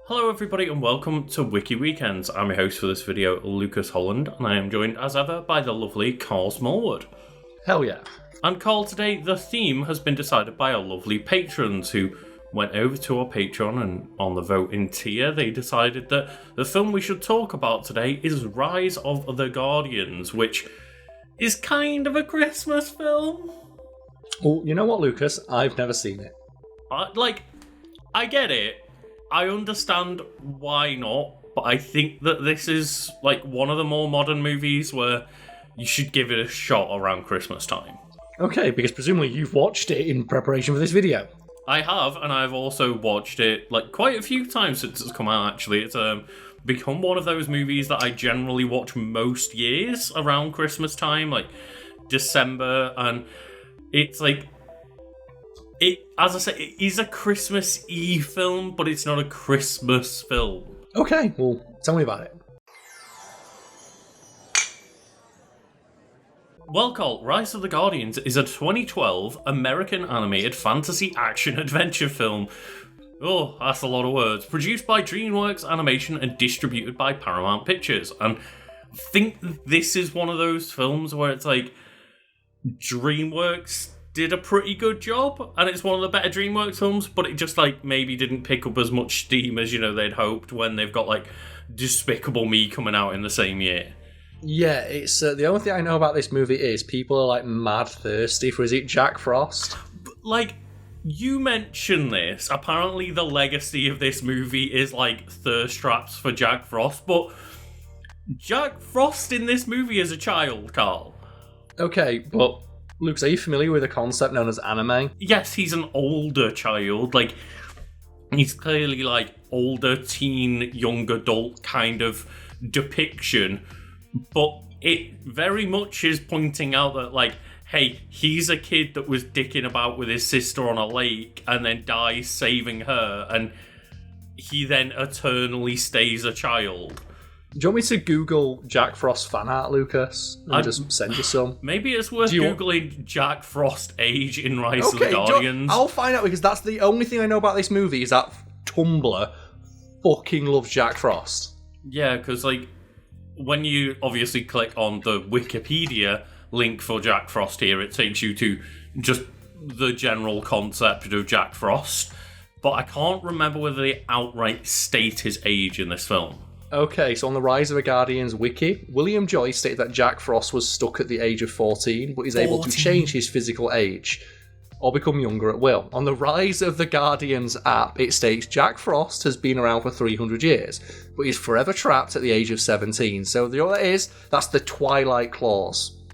Hello everybody and welcome to Wiki Weekends. I'm your host for this video, Lucas Holland, and I am joined as ever by the lovely Karl Smallwood. Hell yeah. And Karl, today the theme has been decided by our lovely patrons who went over to our Patreon, and on the voting tier they decided that the film we should talk about today is Rise of the Guardians, which is kind of a Christmas film. Well, you know what, Lucas? I've never seen it. I get it. I understand why not, but I think that this is like one of the more modern movies where you should give it a shot around Christmas time. Okay, because presumably you've watched it in preparation for this video. I have, and I've also watched it like quite a few times since it's come out, actually. It's become one of those movies that I generally watch most years around Christmas time, like December, and it's like... as I say, it is a Christmas Eve film, but it's not a Christmas film. Okay, well, tell me about it. Well, Karl, Rise of the Guardians is a 2012 American animated fantasy action adventure film. Oh, that's a lot of words. Produced by DreamWorks Animation and distributed by Paramount Pictures. And I think this is one of those films where it's like DreamWorks did a pretty good job, and it's one of the better DreamWorks films, but it just like maybe didn't pick up as much steam as they'd hoped when they've got like Despicable Me coming out in the same year. Yeah, it's the only thing I know about this movie is people are like mad thirsty for, is it Jack Frost? Like, you mentioned this, apparently the legacy of this movie is like thirst traps for Jack Frost, but Jack Frost in this movie is a child, Karl. Okay, but Lucas, are you familiar with a concept known as anime? Yes, he's an older child. Like, he's clearly like older teen, young adult kind of depiction. But it very much is pointing out that, like, hey, he's a kid that was dicking about with his sister on a lake and then dies saving her, and he then eternally stays a child. Do you want me to Google Jack Frost fan art, Lucas? And just send you some? Maybe it's worth Googling Jack Frost age in Rise of the Guardians. I'll find out, because that's the only thing I know about this movie is that Tumblr fucking loves Jack Frost. Yeah, because, like, when you obviously click on the Wikipedia link for Jack Frost here, it takes you to just the general concept of Jack Frost. But I can't remember whether they outright state his age in this film. Okay, so on the Rise of the Guardians wiki, William Joyce stated that Jack Frost was stuck at the age of 14, but is able to change his physical age or become younger at will. On the Rise of the Guardians app, it states Jack Frost has been around for 300 years, but is forever trapped at the age of 17. So the other that's the Twilight Clause.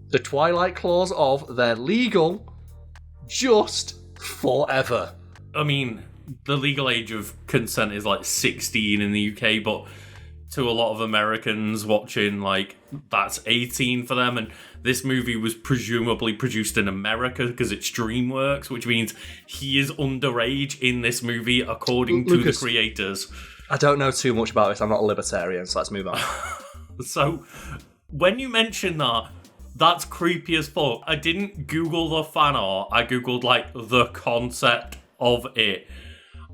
The Twilight Clause of they're legal just forever. I mean, the legal age of consent is like 16 in the UK, but to a lot of Americans watching, like, that's 18 for them, and this movie was presumably produced in America because it's DreamWorks, which means he is underage in this movie according to the creators. I don't know too much about this. I'm not a libertarian, so let's move on. So, when you mention that, that's creepy as fuck. I didn't Google the fan art, I Googled, like, the concept of it.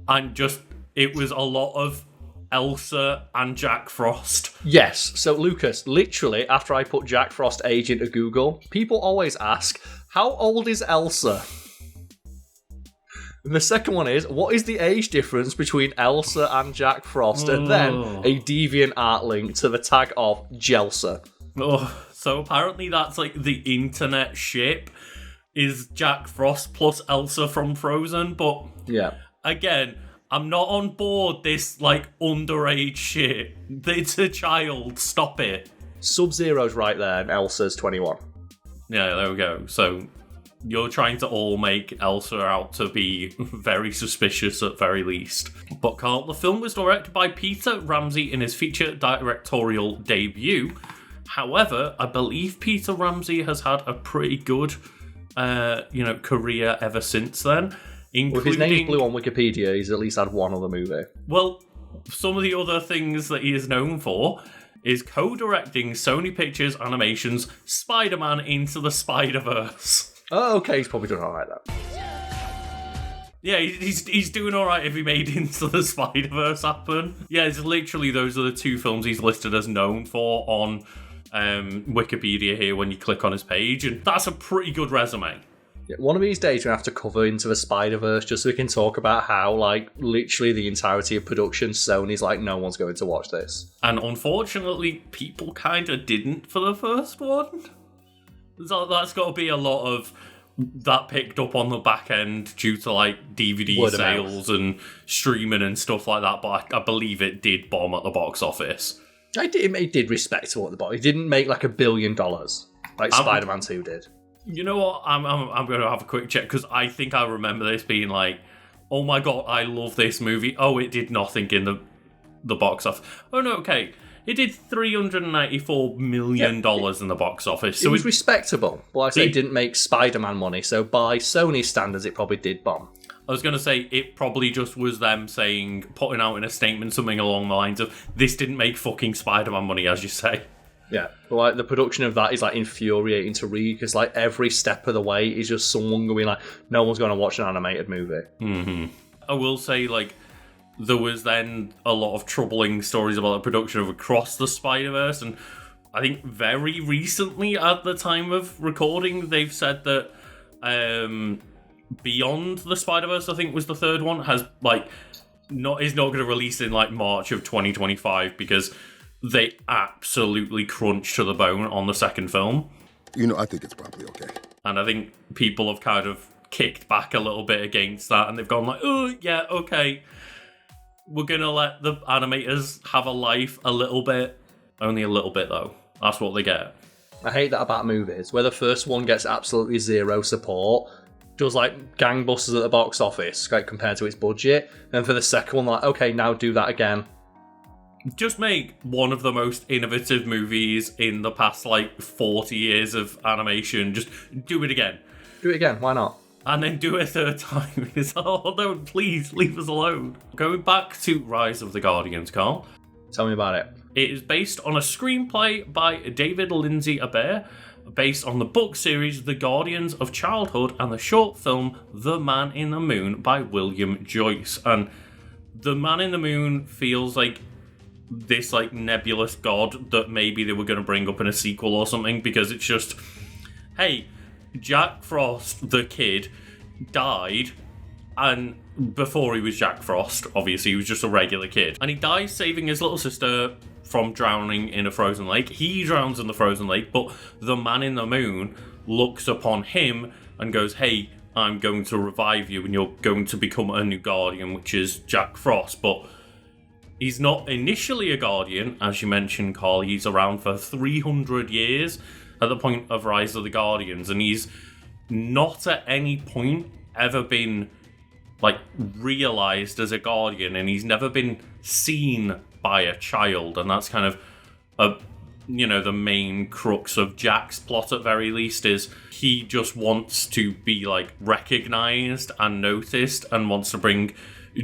And just, it was a lot of Elsa and Jack Frost. Yes, so Lucas, literally, after I put Jack Frost age into Google, people always ask, how old is Elsa? And the second one is, what is the age difference between Elsa and Jack Frost? And then a DeviantArt link to the tag of Jelsa. Oh, so apparently that's like the internet ship is Jack Frost plus Elsa from Frozen, but yeah. Again, I'm not on board this, like, underage shit. It's a child. Stop it. Sub-Zero's right there, and Elsa's 21. Yeah, there we go. So, you're trying to all make Elsa out to be very suspicious at very least. But, Karl, the film was directed by Peter Ramsey in his feature directorial debut. However, I believe Peter Ramsey has had a pretty good, career ever since then. Well, if his name's blue on Wikipedia, he's at least had one other movie. Well, some of the other things that he is known for is co-directing Sony Pictures Animation's Spider-Man Into the Spider-Verse. Oh, okay, he's probably done alright then. Yeah, he's doing all right if he made Into the Spider-Verse happen. Yeah, it's literally those are the two films he's listed as known for on Wikipedia here when you click on his page, and that's a pretty good resume. Yeah, one of these days we're going to have to cover Into the Spider-Verse just so we can talk about how, like, literally the entirety of production, Sony's like, no one's going to watch this. And unfortunately, people kind of didn't for the first one. So that's got to be a lot of that picked up on the back end due to, like, DVD sales and streaming and stuff like that, but I believe it did bomb at the box office. It did respectable at the box. It didn't make, like, $1 billion like Spider-Man 2 did. You know what? I'm going to have a quick check because I think I remember this being like, oh my god, I love this movie. Oh, it did nothing in the box office. Oh no, okay. It did $394 million in the box office. So it was respectable. But like I say, it didn't make Spider-Man money. So by Sony standards, it probably did bomb. I was going to say, it probably just was them putting out in a statement something along the lines of, this didn't make fucking Spider-Man money, as you say. Yeah, but like the production of that is like infuriating to read because like every step of the way is just someone going like, no one's going to watch an animated movie. Mm-hmm. I will say, like, there was then a lot of troubling stories about the production of Across the Spider-Verse, and I think very recently, at the time of recording, they've said that Beyond the Spider-Verse, I think was the third one, is not going to release in like March of 2025 because they absolutely crunched to the bone on the second film. I think it's probably okay. And I think people have kind of kicked back a little bit against that, and they've gone like, oh, yeah, okay. We're going to let the animators have a life a little bit. Only a little bit, though. That's what they get. I hate that about movies, where the first one gets absolutely zero support, does like gangbusters at the box office, like, compared to its budget, and for the second one, like, okay, now do that again. Just make one of the most innovative movies in the past, 40 years of animation. Just do it again. Do it again, why not? And then do it a third time. Oh, no, please, leave us alone. Going back to Rise of the Guardians, Carl. Tell me about it. It is based on a screenplay by David Lindsay Abaire, based on the book series The Guardians of Childhood and the short film The Man in the Moon by William Joyce. And The Man in the Moon feels like this nebulous god that maybe they were going to bring up in a sequel or something, because it's just, hey, Jack Frost, the kid, died, and before he was Jack Frost, obviously he was just a regular kid, and he dies saving his little sister from drowning in a frozen lake. He drowns in the frozen lake, but the Man in the Moon looks upon him and goes, hey, I'm going to revive you and you're going to become a new Guardian, which is Jack Frost. But he's not initially a Guardian, as you mentioned, Carl. He's around for 300 years at the point of Rise of the Guardians, and he's not at any point ever been realized as a Guardian, and he's never been seen by a child, and that's kind of the main crux of Jack's plot at very least, is he just wants to be recognized and noticed and wants to bring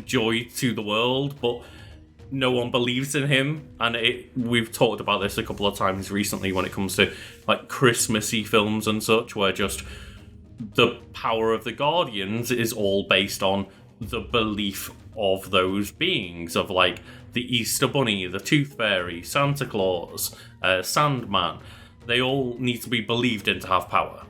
joy to the world, but no one believes in him. And we've talked about this a couple of times recently when it comes to Christmassy films and such, where just the power of the Guardians is all based on the belief of those beings, of the Easter Bunny, the Tooth Fairy, Santa Claus, Sandman. They all need to be believed in to have power.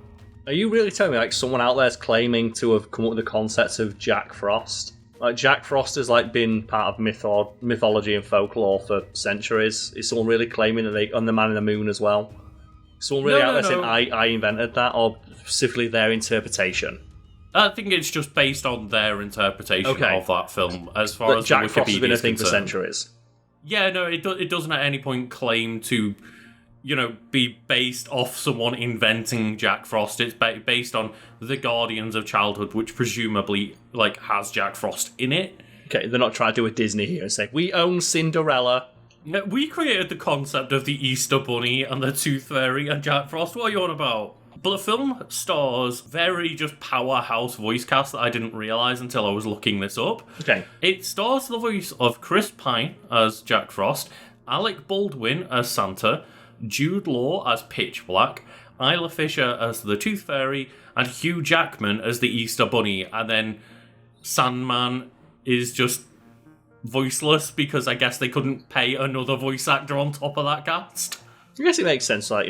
Are you really telling me someone out there's claiming to have come up with the concept of Jack Frost? Jack Frost has been part of mythology and folklore for centuries. Is someone really claiming that on the Man in the Moon as well? Someone really out there saying I invented that, or specifically their interpretation? I think it's just based on their interpretation of that film. As far as Jack Frost has been a thing for centuries. Yeah, no, it doesn't at any point claim to, be based off someone inventing Jack Frost. It's based on the Guardians of Childhood, which presumably has Jack Frost in it. Okay, they're not trying to do a Disney here and say we own Cinderella. We created the concept of the Easter Bunny and the Tooth Fairy and Jack Frost. What are you on about? But the film stars very just powerhouse voice cast that I didn't realise until I was looking this up. Okay. It stars the voice of Chris Pine as Jack Frost, Alec Baldwin as Santa, Jude Law as Pitch Black, Isla Fisher as the Tooth Fairy, and Hugh Jackman as the Easter Bunny. And then Sandman is just voiceless because I guess they couldn't pay another voice actor on top of that cast. I guess it makes sense, like,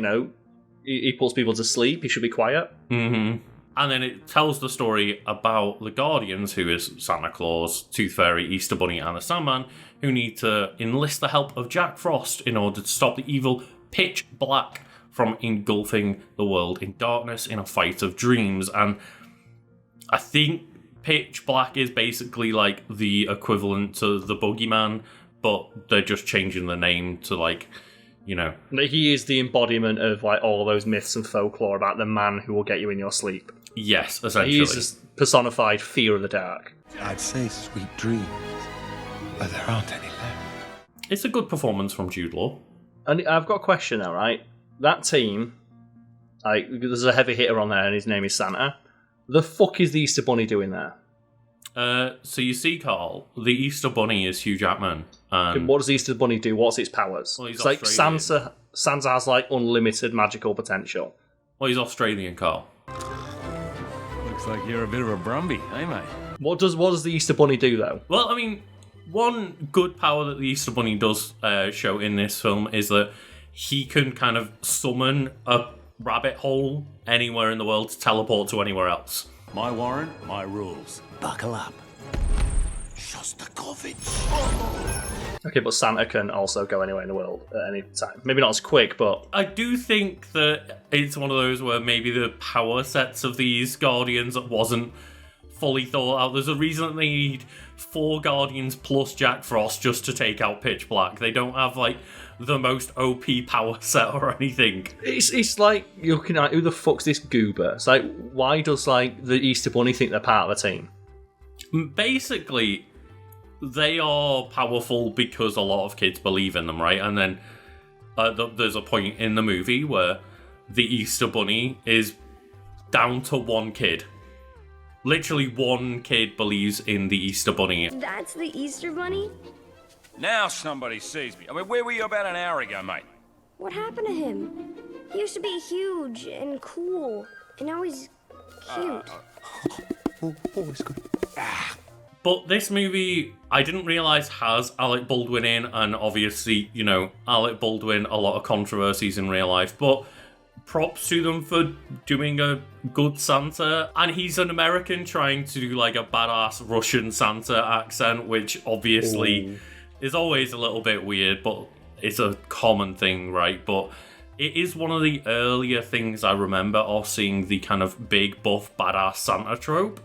he puts people to sleep, he should be quiet. Mm-hmm. And then it tells the story about the Guardians, who is Santa Claus, Tooth Fairy, Easter Bunny, and the Sandman, who need to enlist the help of Jack Frost in order to stop the evil Pitch Black from engulfing the world in darkness in a fight of dreams. And I think Pitch Black is basically like the equivalent to the Boogeyman, but they're just changing the name to He is the embodiment of like all those myths and folklore about the man who will get you in your sleep. Yes, essentially. He is personified fear of the dark. I'd say sweet dreams, but there aren't any left. It's a good performance from Jude Law. And I've got a question now, right? That team, like, there's a heavy hitter on there, and his name is Santa. The fuck is the Easter Bunny doing there? So you see, Carl, the Easter Bunny is Hugh Jackman. And what does the Easter Bunny do? What's its powers? Well, he's it's like Australian. Santa has like unlimited magical potential. Well, he's Australian, Carl. Looks like you're a bit of a Brumby, eh, mate? What does the Easter Bunny do though? Well, I mean, one good power that the Easter Bunny does show in this film is that he can kind of summon a rabbit hole anywhere in the world to teleport to anywhere else. My warrant, my rules. Buckle up. Shostakovich. Okay, but Santa can also go anywhere in the world at any time. Maybe not as quick, but... I do think that it's one of those where maybe the power sets of these Guardians wasn't fully thought out. There's a reason that they need 4 Guardians plus Jack Frost just to take out Pitch Black. They don't have, like, the most OP power set or anything. It's like, you're looking at, who the fuck's this goober? It's like, why does, like, the Easter Bunny think they're part of the team? Basically, they are powerful because a lot of kids believe in them, right? And then there's a point in the movie where the Easter Bunny is down to one kid. Literally one kid believes in the Easter Bunny. That's the Easter Bunny? Now somebody sees me. I mean, where were you about an hour ago, mate? What happened to him? He used to be huge and cool, and now he's cute. But this movie, I didn't realise has Alec Baldwin in, and obviously, Alec Baldwin, a lot of controversies in real life, but props to them for doing a good Santa. And he's an American trying to do like a badass Russian Santa accent, which obviously is always a little bit weird, but it's a common thing, right? But it is one of the earlier things I remember of seeing the kind of big, buff, badass Santa trope.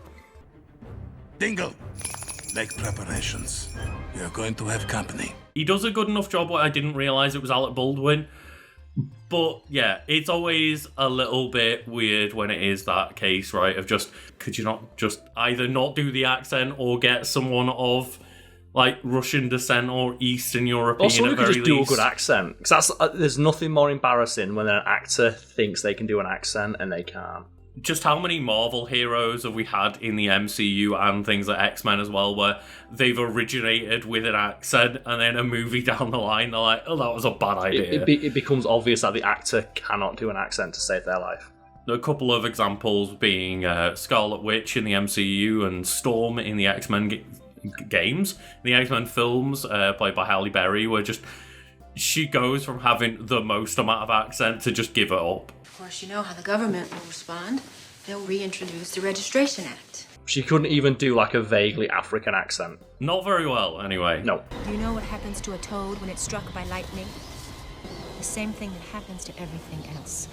Dingle, make preparations. We are going to have company. He does a good enough job where I didn't realise it was Alec Baldwin. But yeah, it's always a little bit weird when it is that case, right? Of just, could you not just either not do the accent or get someone of like Russian descent or Eastern European Also, at we very could just do a least? good accent. Because there's nothing more embarrassing when an actor thinks they can do an accent and they can't. Just how many Marvel heroes have we had in the MCU and things like X-Men as well, where they've originated with an accent and then a movie down the line, they're like, oh, that was a bad idea. It becomes obvious that the actor cannot do an accent to save their life. A couple of examples being Scarlet Witch in the MCU and Storm in the X-Men games. The X-Men films, played by Halle Berry, where just she goes from having the most amount of accent to just give it up. Of course, you know how the government will respond. They'll reintroduce the Registration Act. She couldn't even do like a vaguely African accent. Not very well, anyway. No. Do you know what happens to a toad when it's struck by lightning? The same thing that happens to everything else.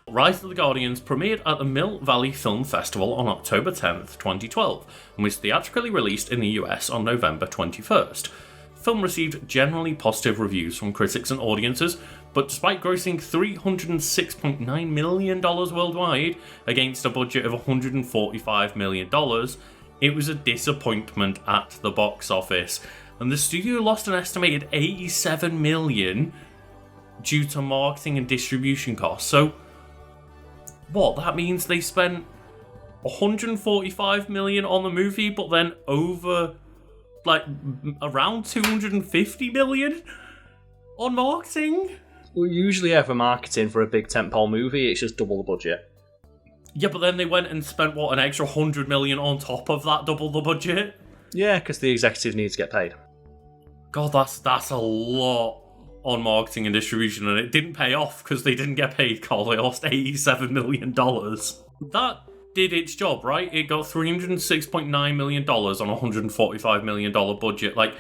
Rise of the Guardians premiered at the Mill Valley Film Festival on October 10th, 2012, and was theatrically released in the US on November 21st. The film received generally positive reviews from critics and audiences, but despite grossing $306.9 million worldwide against a budget of $145 million, it was a disappointment at the box office, and the studio lost an estimated $87 million due to marketing and distribution costs. So, what? That means they spent $145 million on the movie, but then over, like, around $250 million on marketing? Well, usually ever marketing for a big tentpole movie, it's just double the budget. Yeah, but then they went and spent, an extra 100 million on top of that, double the budget? Yeah, because the executive needs to get paid. God, that's a lot on marketing and distribution, and it didn't pay off because they didn't get paid, Carl. They lost $87 million. That did its job, right? It got $306.9 million on a $145 million budget. Like,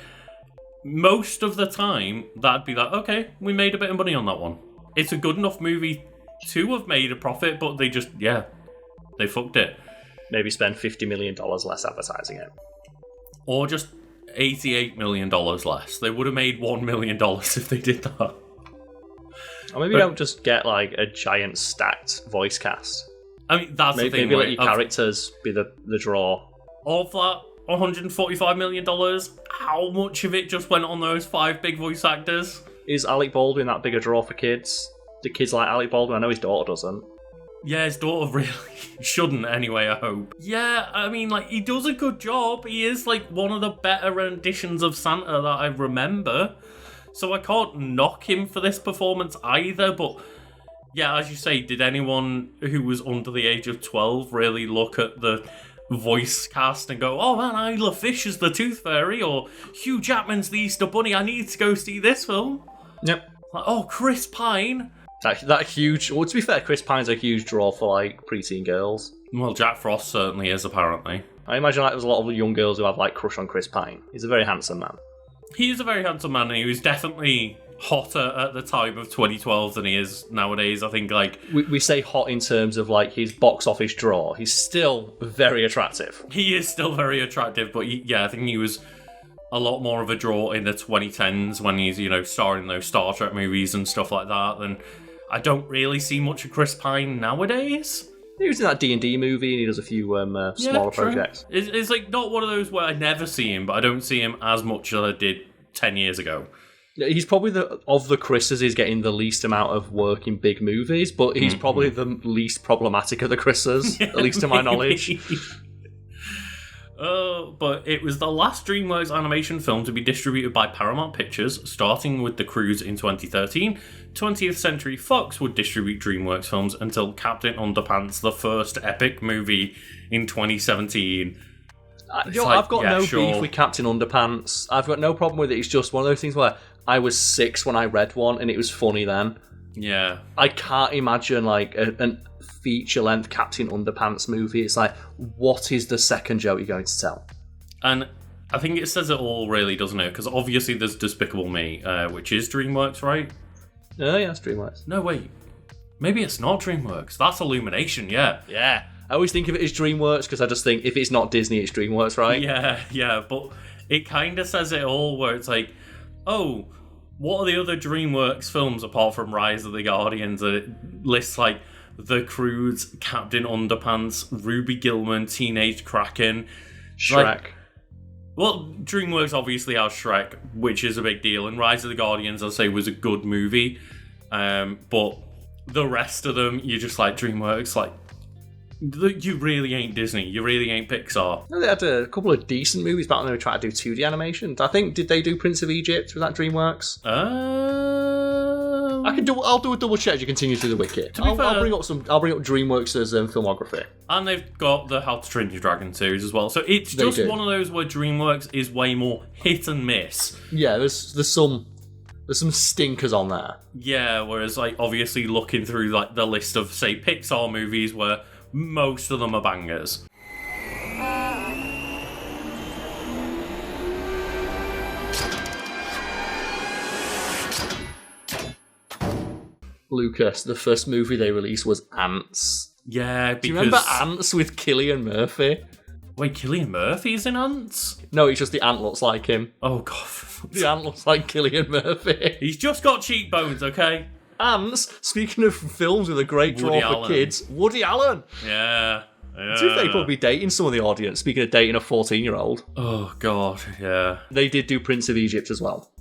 most of the time, that'd be like, okay, we made a bit of money on that one. It's a good enough movie to have made a profit, but they just, they fucked it. Maybe spend $50 million less advertising it. Or just $88 million less. They would have made $1 million if they did that. Or maybe don't just get like a giant stacked voice cast. I mean, that's the thing. Maybe let your characters be the draw. Of that $145 million, how much of it just went on those 5 big voice actors? Is Alec Baldwin that big a draw for kids? Do kids like Alec Baldwin? I know his daughter doesn't. Yeah, his daughter really shouldn't anyway, I hope. Yeah, I mean, like, he does a good job. He is, like, one of the better renditions of Santa that I remember. So I can't knock him for this performance either, but yeah, as you say, did anyone who was under the age of 12 really look at the voice cast and go, oh man, Isla Fish is the Tooth Fairy, or Hugh Jackman's the Easter Bunny, I need to go see this film? Yep. Like, oh, Chris Pine. That huge... Well, to be fair, Chris Pine's a huge draw for, like, preteen girls. Well, Jack Frost certainly is, apparently. I imagine like there's a lot of young girls who have, like, crush on Chris Pine. He's a very handsome man. He is a very handsome man, and he was definitely hotter at the time of 2012 than he is nowadays. I think, like... We say hot in terms of, like, his box office draw. He's still very attractive. He is still very attractive, but I think he was a lot more of a draw in the 2010s when he's, starring in those Star Trek movies and stuff like that, than... I don't really see much of Chris Pine nowadays. He was in that D&D movie, and he does a few smaller projects. It's like not one of those where I never see him, but I don't see him as much as I did 10 years ago. He's probably of the Chris's is getting the least amount of work in big movies, but he's probably the least problematic of the Chris's, at least to my knowledge. But it was the last DreamWorks animation film to be distributed by Paramount Pictures, starting with The Cruise in 2013. 20th Century Fox would distribute DreamWorks films until Captain Underpants, the first epic movie, in 2017. I've got no beef with Captain Underpants. I've got no problem with it. It's just one of those things where I was 6 when I read one, and it was funny then. Yeah. I can't imagine like a feature-length Captain Underpants movie. It's like, what is the second joke you're going to tell? And I think it says it all, really, doesn't it? Because obviously there's Despicable Me, which is DreamWorks, right? Oh, yeah, it's DreamWorks. No, wait. Maybe it's not DreamWorks. That's Illumination, yeah. Yeah. I always think of it as DreamWorks because I just think if it's not Disney, it's DreamWorks, right? Yeah, but it kind of says it all where it's like, oh, what are the other DreamWorks films apart from Rise of the Guardians? And it lists like The Cruise, Captain Underpants, Ruby Gillman, Teenage Kraken, Shrek. Well, DreamWorks obviously has Shrek, which is a big deal, and Rise of the Guardians, I'll say, was a good movie. But the rest of them, you're just like, DreamWorks, like, you really ain't Disney. You really ain't Pixar. No, they had a couple of decent movies back when they were trying to do 2D animation. I think, did they do Prince of Egypt? Was that DreamWorks? I'll do a double check as you continue through the wiki. I'll bring up DreamWorks' filmography. And they've got the How to Train Your Dragon series as well. So it's just one of those where DreamWorks is way more hit and miss. Yeah, there's some stinkers on there. Yeah, whereas like obviously looking through like the list of say Pixar movies where most of them are bangers. Lucas, the first movie they released was Ants. Yeah, because... Do you remember Ants with Cillian Murphy? Wait, Cillian Murphy's in Ants? No, it's just the ant looks like him. Oh, God. The ant looks like Cillian Murphy. He's just got cheekbones, okay? Ants, speaking of films with a great draw for kids, Woody Allen. Yeah. To be fair, probably dating some of the audience, speaking of dating a 14-year-old. Oh, God, yeah. They did do Prince of Egypt as well.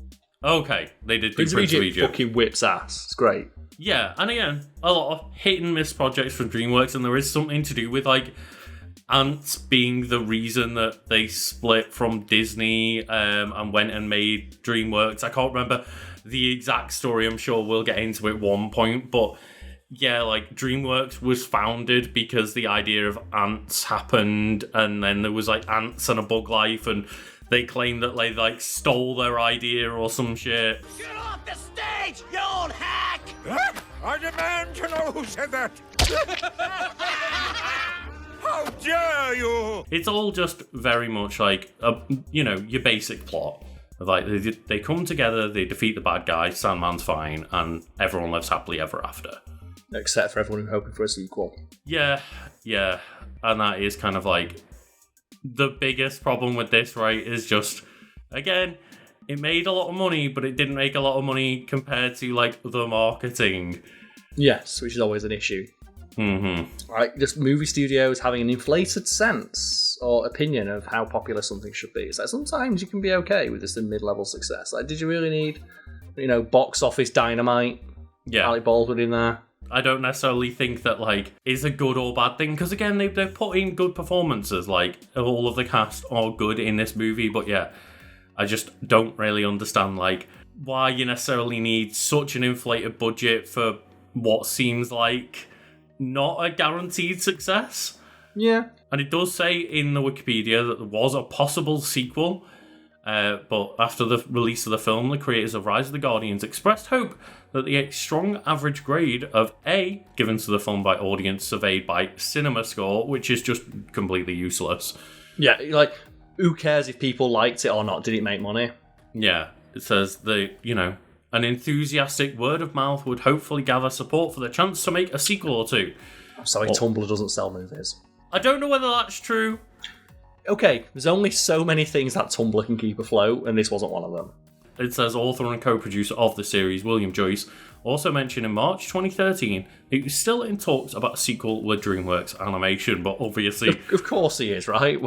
Okay, they did do Prince of Egypt fucking whips ass. It's great. Yeah, and again, a lot of hit and miss projects from DreamWorks, and there is something to do with, like, Ants being the reason that they split from Disney and went and made DreamWorks. I can't remember the exact story. I'm sure we'll get into it at one point, but yeah, like DreamWorks was founded because the idea of ants happened, and then there was like Ants and a Bug Life, and they claimed that they like stole their idea or some shit. Get off the stage, you old hack! I demand to know who said that! How dare you! It's all just very much like, your basic plot. Like, they come together, they defeat the bad guy, Sandman's fine, and everyone lives happily ever after. Except for everyone hoping for a sequel. Yeah. And that is kind of like, the biggest problem with this, right, is just, again, it made a lot of money, but it didn't make a lot of money compared to, like, the marketing. Yes, which is always an issue. Mm-hmm. Right, just movie studios having an inflated sense or opinion of how popular something should be. It's like sometimes you can be okay with just a mid-level success. Like, did you really need, box office dynamite? Yeah. Alec Baldwin in there? I don't necessarily think that, like, is a good or bad thing, because, again, they've put in good performances. Like, all of the cast are good in this movie, but yeah, I just don't really understand, like, why you necessarily need such an inflated budget for what seems like not a guaranteed success. Yeah. And it does say in the Wikipedia that there was a possible sequel, but after the release of the film, the creators of Rise of the Guardians expressed hope that the strong average grade of A given to the film by audience surveyed by CinemaScore, which is just completely useless. Yeah, like, who cares if people liked it or not? Did it make money? Yeah, it says an enthusiastic word of mouth would hopefully gather support for the chance to make a sequel or two. I'm sorry, Tumblr doesn't sell movies. I don't know whether that's true. Okay, there's only so many things that Tumblr can keep afloat, and this wasn't one of them. It says author and co-producer of the series, William Joyce, also mentioned in March 2013 he was still in talks about a sequel with DreamWorks Animation, but obviously... Of course he is, right?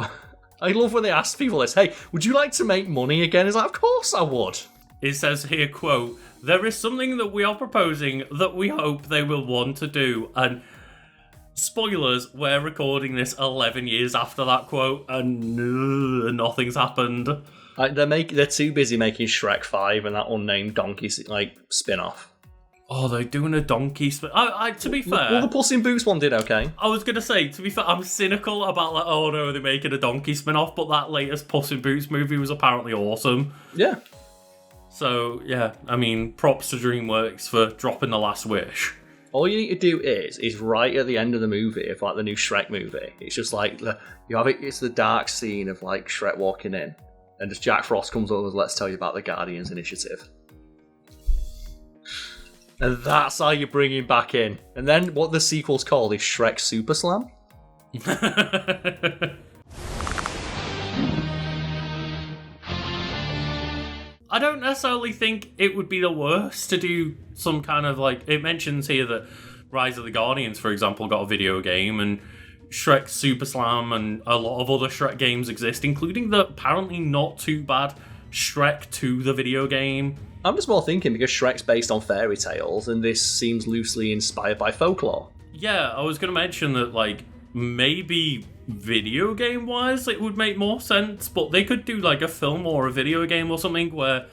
I love when they ask people this, hey, would you like to make money again? It's like, of course I would. It says here, quote, there is something that we are proposing that we hope they will want to do, and spoilers, we're recording this 11 years after that quote, and nothing's happened. They're too busy making Shrek 5 and that unnamed donkey spin-off. Oh, they're doing a donkey spin. To be fair, well, the Puss in Boots one did okay. I was gonna say, to be fair, I'm cynical about like, oh no, they're making a donkey spin-off, but that latest Puss in Boots movie was apparently awesome. Yeah. So yeah, I mean, props to DreamWorks for dropping the last wish. All you need to do is right at the end of the movie, of like the new Shrek movie. It's just like it's the dark scene of like Shrek walking in, and just Jack Frost comes over and let's tell you about the Guardians Initiative. And that's how you bring him back in. And then what the sequel's called is Shrek Super Slam. I don't necessarily think it would be the worst to do some kind of like... It mentions here that Rise of the Guardians, for example, got a video game, and Shrek Super Slam and a lot of other Shrek games exist, including the apparently not too bad Shrek 2, the video game. I'm just more thinking because Shrek's based on fairy tales, and this seems loosely inspired by folklore. Yeah, I was going to mention that, like, maybe video game wise it would make more sense, but they could do like a film or a video game or something where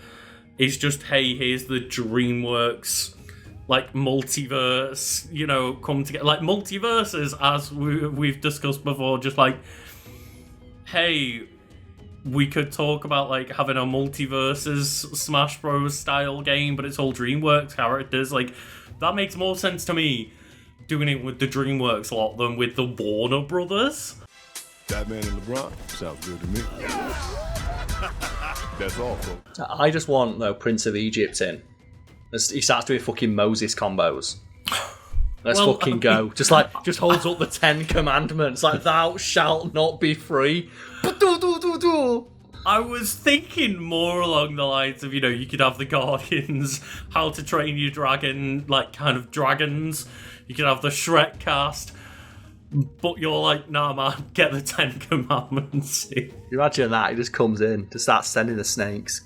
it's just, hey, here's the DreamWorks like multiverse, come together, like multiverses, as we've discussed before, just like, hey, we could talk about like having a multiverses Smash Bros style game, but it's all DreamWorks characters. Like, that makes more sense to me doing it with the DreamWorks lot than with the Warner Brothers. Batman and LeBron sounds good to me. That's all, folks. I just want Prince of Egypt in. He starts doing fucking Moses combos. Let's fucking go. Just holds up the 10 Commandments, like, thou shalt not be free. I was thinking more along the lines of, you could have the Guardians, How to Train Your Dragon, like, kind of dragons. You could have the Shrek cast, but you're like, nah, man, get the 10 Commandments. You imagine that, he just comes in to start sending the snakes.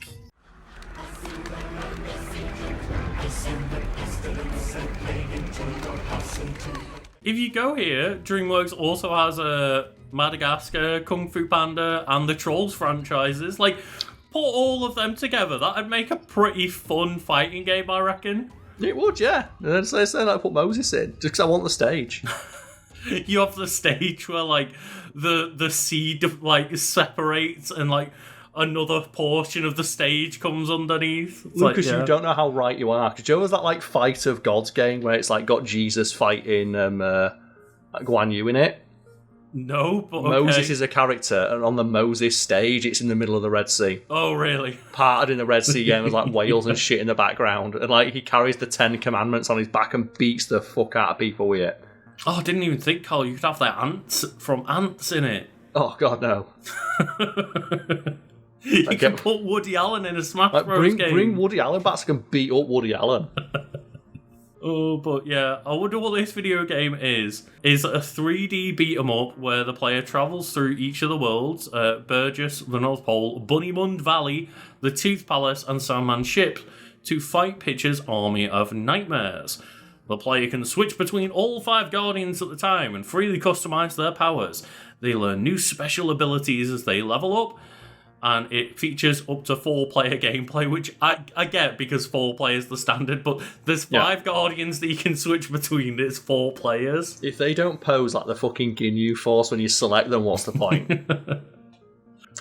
If you go here, DreamWorks also has a Madagascar, Kung Fu Panda, and the Trolls franchises. Like, put all of them together, that'd make a pretty fun fighting game, I reckon. It would, yeah. And then they say like put Moses in just because I want the stage. You have the stage where like the sea like separates and like another portion of the stage comes underneath. Lucas, you don't know how right you are. Because was that like Fight of Gods game where it's like got Jesus fighting Guan Yu in it? No, but okay. Moses is a character, and on the Moses stage, it's in the middle of the Red Sea. Oh, really? Parted in the Red Sea, yeah, and there's like whales and shit in the background. And like he carries the 10 Commandments on his back and beats the fuck out of people with it. Oh, I didn't even think, Carl, you could have the ants from Ants in it. Oh, God, no. You can put Woody Allen in a Smash Bros. Game. Bring Woody Allen back so I can beat up Woody Allen. Oh, but yeah, I wonder what this video game is. Is a 3D beat-em-up where the player travels through each of the worlds, Burgess, the North Pole, Bunnymund Valley, the Tooth Palace, and Sandman Ship, to fight Pitcher's army of nightmares. The player can switch between all 5 Guardians at the time and freely customize their powers. They learn new special abilities as they level up, and it features up to 4-player gameplay, which I get because 4 players the standard, but there's 5 Guardians that you can switch between. It's 4 players. If they don't pose like the fucking Ginyu Force when you select them, what's the point?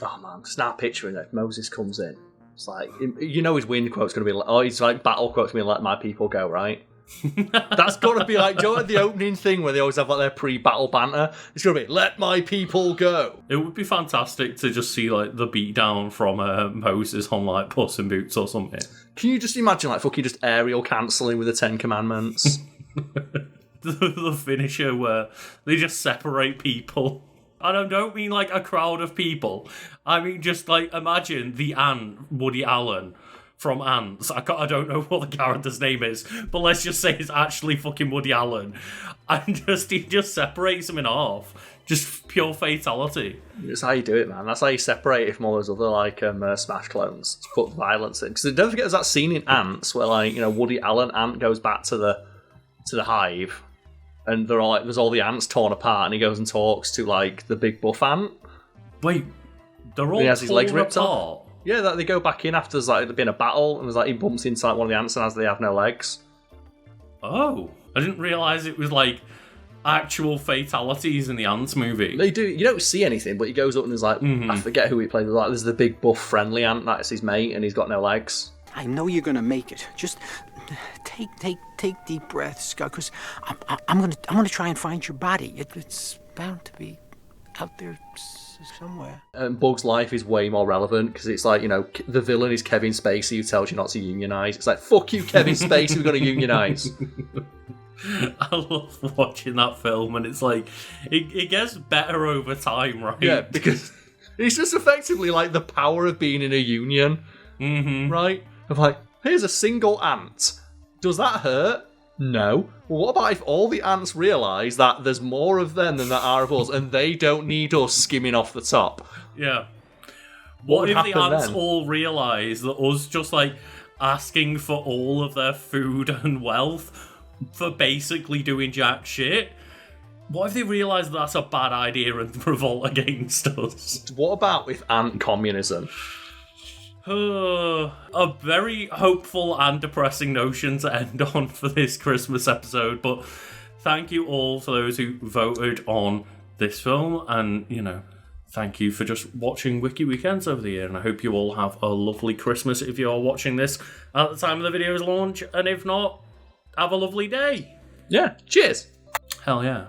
Oh man, snap picture in it. Moses comes in. It's like, you know his wind quote's going to be like, his like battle quote's going to be let my people go, right? That's got to be like, do you know like the opening thing where they always have like their pre-battle banter? It's going to be, let my people go. It would be fantastic to just see like the beatdown from Moses on like Puss in Boots or something. Can you just imagine like fucking just aerial cancelling with the 10 Commandments? the finisher where they just separate people. And I don't mean like a crowd of people. I mean just like imagine the ant Woody Allen from Ants. I don't know what the character's name is, but let's just say it's actually fucking Woody Allen. And he just separates him in half. Just pure fatality. That's how you do it, man. That's how you separate it from all those other like Smash clones. Just put violence in. Because don't forget there's that scene in Ants where like, you know, Woody Allen ant goes back to the hive and they're all like, there's all the ants torn apart and he goes and talks to like the big buff ant. Wait, they're all he has his legs ripped apart? off. Yeah, they go back in after there's like been a battle, and there's like he bumps into like one of the ants, and as they have no legs. Oh, I didn't realise it was like actual fatalities in the Ants movie. They do. You don't see anything, but he goes up and there's like I forget who he plays. Like there's the big buff friendly ant that's his mate, and he's got no legs. I know you're gonna make it. Just take deep breaths, Scott, because I'm gonna try and find your body. It's bound to be out there somewhere. Bug's life is way more relevant because it's like, you know, the villain is Kevin Spacey who tells you not to unionize. It's like, fuck you, Kevin Spacey, we're going to unionize. I love watching that film, and it's like it gets better over time, right? Yeah, because it's just effectively like the power of being in a union, right? Of like, here's a single ant. Does that hurt? No. Well, what about if all the ants realise that there's more of them than there are of us, and they don't need us skimming off the top? Yeah. What if the ants then? all realise that us just like asking for all of their food and wealth for basically doing jack shit? What if they realise that's a bad idea and revolt against us? What about with ant communism? A very hopeful and depressing notion to end on for this Christmas episode, but thank you all for those who voted on this film, and, you know, thank you for just watching Wiki Weekends over the year, and I hope you all have a lovely Christmas if you are watching this at the time of the video's launch, and if not, have a lovely day. Yeah, cheers. Hell yeah.